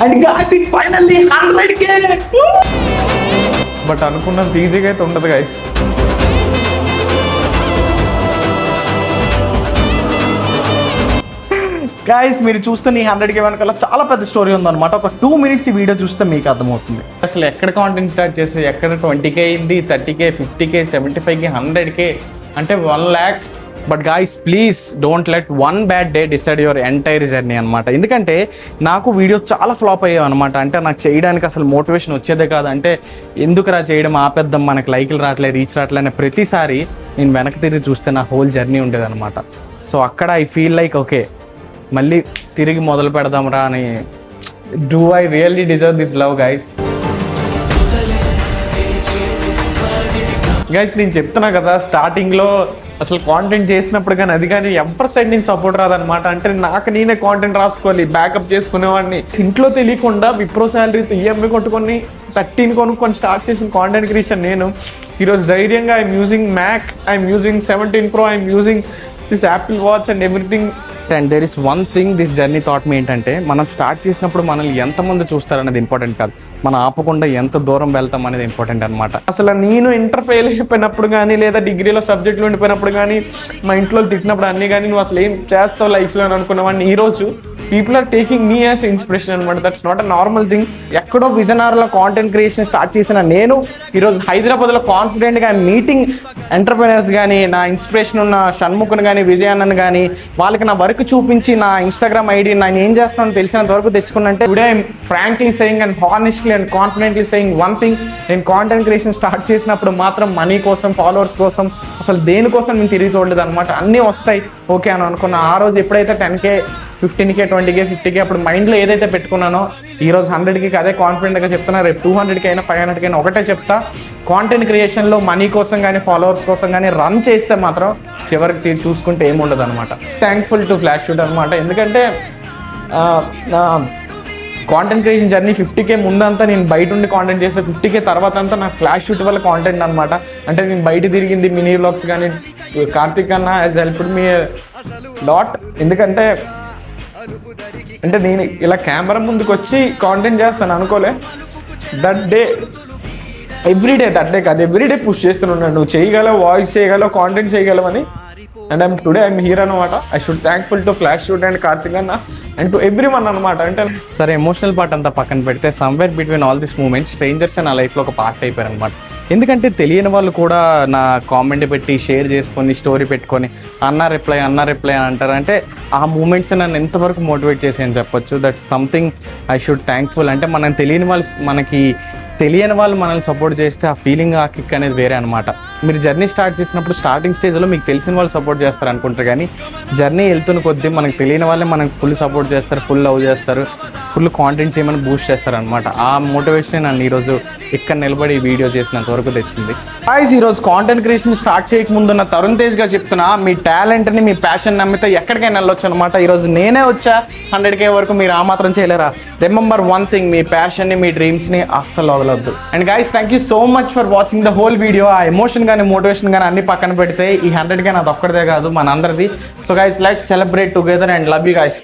And guys it's finally 100K. But అనుకున్నంత ఈజీగా అయితే ఉండదు గాయ్స్. గాయ్స్ మీరు చూస్తున్న ఈ 100K వెనకాల చాలా పెద్ద స్టోరీ ఉందన్నమాట. ఒక 2 minutes ఈ వీడియో చూస్తే మీకు అర్థమవుతుంది అసలు ఎక్కడ కాంటెంట్ స్టార్ట్ చేసి ఎక్కడ 20K అయింది, 30K, 50K, 75K, 100K అంటే 1 lakh. But guys please don't let one bad day decide your entire journey అనమాట. ఎందుకంటే నాకు వీడియోస్ చాలా ఫ్లాప్ అయ్యాయి అనమాట. అంటే నాకు చేయడానికి అసలు మోటివేషన్ వచ్చేదే కాదు. అంటే ఎందుకురా చేయడం, ఆపేద్దాం, మనకు లైకులు రావట్లేదు, రీచ్ రావట్లేదు అనే ప్రతిసారి నేను వెనక్కి తిరిగి చూస్తే నా హోల్ జర్నీ ఉండేది అనమాట. సో అక్కడ ఐ ఫీల్ లైక్ ఓకే మళ్ళీ తిరిగి మొదలు పెడదాంరా అని. Do I really deserve this love guys? Guys నేను చెప్తున్నా కదా స్టార్టింగ్లో అసలు కాంటెంట్ చేసినప్పుడు కానీ అది కానీ ఎవరి సైడ్ నుంచి సపోర్ట్ రాదనమాట. అంటే నాకు నేనే కాంటెంట్ రాసుకోవాలి, బ్యాకప్ చేసుకునేవాడిని. ఇంట్లో తెలియకుండా విప్రో శాలరీతో ఈఎంఐ కొట్టుకొని 13 కొనుక్కొని స్టార్ట్ చేసిన కాంటెంట్ క్రియేషన్ నేను ఈరోజు ధైర్యంగా I'm using Mac, I'm using 17 Pro, I'm using this Apple watch and everything. And there is one thing this journey taught me ఏంటంటే మనం స్టార్ట్ చేసినప్పుడు మనల్ని ఎంతమంది చూస్తారనేది ఇంపార్టెంట్ కాదు, మనం ఆపకుండా ఎంత దూరం వెళ్తాం అనేది ఇంపార్టెంట్ అనమాట. అసలు నేను ఇంటర్ ఫెయిల్ అయిపోయినప్పుడు కానీ లేదా డిగ్రీలో సబ్జెక్టులు ఉండిపోయినప్పుడు కానీ మా ఇంట్లో తిట్టినప్పుడు అన్నీ కానీ నువ్వు అసలు ఏం చేస్తావు లైఫ్లో అని అనుకున్నావాడిని. ఈరోజు people are taking me as inspiration అనమాట. That's not a normal thing. ఎక్కడో విజయనగరంలో కాంటెంట్ క్రియేషన్ స్టార్ట్ చేసిన నేను ఈరోజు హైదరాబాద్లో కాన్ఫిడెంట్గా మీటింగ్ ఎంటర్ప్రెనర్స్ కానీ, నా ఇన్స్పిరేషన్ ఉన్న షణ్ముఖుని కానీ, విజయానంద్ కానీ వాళ్ళకి నా వర్క్ చూపించి నా ఇన్స్టాగ్రామ్ ఐడి నేను ఏం చేస్తున్నానో తెలిసినంత వరకు తెచ్చుకున్నంటే today I'm frankly saying and honestly and confidently saying one thing. నేను కాంటెంట్ క్రియేషన్ స్టార్ట్ చేసినప్పుడు మాత్రం మనీ కోసం, ఫాలోవర్స్ కోసం, అసలు దేనికోసం నేను తిరిగి చూడలేదు అనమాట. అన్నీ వస్తాయి ఓకే అని అనుకున్నా. ఆ రోజు ఎప్పుడైతే 10K, 15K, 20K, 50K అప్పుడు మైండ్లో ఏదైతే పెట్టుకున్నానో ఈరోజు 100K అదే కాన్ఫిడెంట్గా చెప్తున్నా. రేపు 200K అయినా 500K అయినా ఒకటే చెప్తా, కాంటెంట్ క్రియేషన్లో మనీ కోసం కానీ ఫాలోవర్స్ కోసం కానీ రన్ చేస్తే మాత్రం చివరికి చూసుకుంటే ఏముండదు అనమాట. థ్యాంక్ఫుల్ టు ఫ్లాష్ షూట్ అనమాట. ఎందుకంటే కాంటెంట్ క్రియేషన్ జర్నీ 50K ముందంతా నేను బయట ఉండి కాంటెంట్ చేస్తే 50K తర్వాత అంతా నాకు ఫ్లాష్ షూట్ వల్ల కాంటెంట్ అనమాట. అంటే నేను బయట తిరిగింది మినీ వ్లాగ్స్ కానీ కార్తిక్ అన్న హ్యాస్ హెల్ప్డ్ మీ లాట్. ఎందుకంటే నేను ఇలా కెమెరా ముందుకు వచ్చి కాంటెంట్ చేస్తాను అనుకోలే. That day everyday, that day కాదు ఎవ్రీడే పుష్ చేస్తున్నాను, నువ్వు చేయగలవు, వాయిస్ చేయగలవు, కాంటెంట్ చేయగలవని. అండ్ టుడే ఐఎమ్ హియర్ అనమాట. I should thankful to flash shoot and Karthik అన్న అండ్ టు ఎవ్రీ వన్ అనమాట. అంటే సరే ఎమోషనల్ పార్ట్ అంతా పక్కన పెడితే somewhere between all this moments strangers నా లైఫ్లో ఒక పార్ట్ అయిపోయారు అనమాట. ఎందుకంటే తెలియని వాళ్ళు కూడా నా కామెంట్ పెట్టి షేర్ చేసుకొని స్టోరీ పెట్టుకొని అన్న రిప్లై అని అంటారు. అంటే ఆ మూమెంట్స్ నన్ను ఎంతవరకు మోటివేట్ చేసి అని చెప్పొచ్చు. That's something I should thankful. అంటే మనం తెలియని వాళ్ళు మనల్ని సపోర్ట్ చేస్తే ఆ ఫీలింగ్, ఆ కిక్ అనేది వేరే అనమాట. మీరు జర్నీ స్టార్ట్ చేసినప్పుడు స్టార్టింగ్ స్టేజ్లో మీకు తెలిసిన వాళ్ళు సపోర్ట్ చేస్తారు అనుకుంటారు, కానీ జర్నీ వెళ్తున్న కొద్దీ మనకు తెలియని వాళ్ళే మనకు ఫుల్ సపోర్ట్ చేస్తారు, ఫుల్ లవ్ చేస్తారు, ఫుల్ కాంటెంట్ చేయమని బూస్ట్ చేస్తారు అనమాట. ఆ మోటివేషన్ నన్ను ఈరోజు ఇక్కడ నిలబడి వీడియో చేసినంత వరకు తెచ్చింది. గాయ్స్ ఈరోజు కాంటెంట్ క్రియేషన్ స్టార్ట్ చేయకముందున్న తరుణ్ తేజ్గా చెప్తున్నా, మీ టాలెంట్ని మీ ప్యాషన్ నమ్మితే ఎక్కడికైనా వెళ్ళొచ్చు అనమాట. ఈరోజు నేనే వచ్చా 100K వరకు, మీరు ఆ మాత్రం చేయలేరా? రిమెంబర్ వన్ థింగ్, మీ ప్యాషన్ని, మీ డ్రీమ్స్ని అస్సలు వదలొద్దు. And guys thank you so much for watching the whole video. ఆ ఎమోషన్ కానీ మోటివేషన్ కానీ అన్ని పక్కన పెడితే ఈ 100K నాది ఒక్కడిదే కాదు, మనందరిది. So guys let's celebrate together and love you guys.